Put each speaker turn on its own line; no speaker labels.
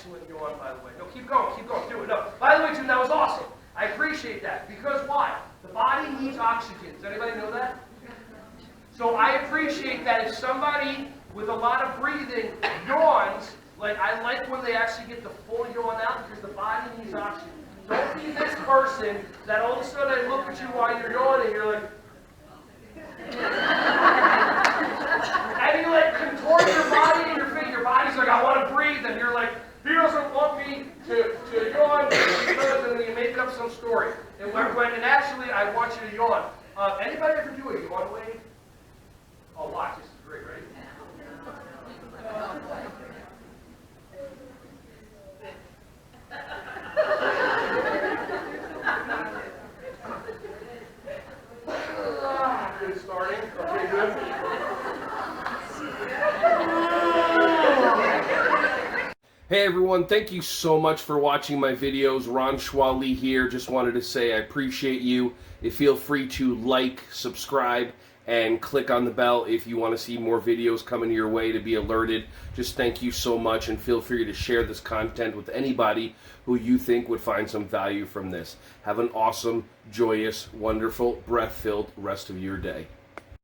excellent yawn, by the way. No, keep going, do it. No, by the way, Jim, that was awesome. I appreciate that. Because why? The body needs oxygen. Does anybody know that? So I appreciate that if somebody with a lot of breathing yawns, like I like when they actually get the full yawn out because the body needs oxygen. Don't be this person that all of a sudden I look at you while you're yawning, you're like, and you like contort your body and your body's like, I want to breathe, and you're like, he doesn't want me to yawn because, and then you make up some story. And and actually, I want you to yawn. Anybody ever do a yawn wave? Oh, watch, this is great, right? Good starting. Okay, good. Hey everyone, thank you so much for watching my videos. Ron Schwally here. Just wanted to say I appreciate you. Feel free to like, subscribe, and click on the bell if you want to see more videos coming your way to be alerted. Just thank you so much, and feel free to share this content with anybody who you think would find some value from this. Have an awesome, joyous, wonderful, breath-filled rest of your day.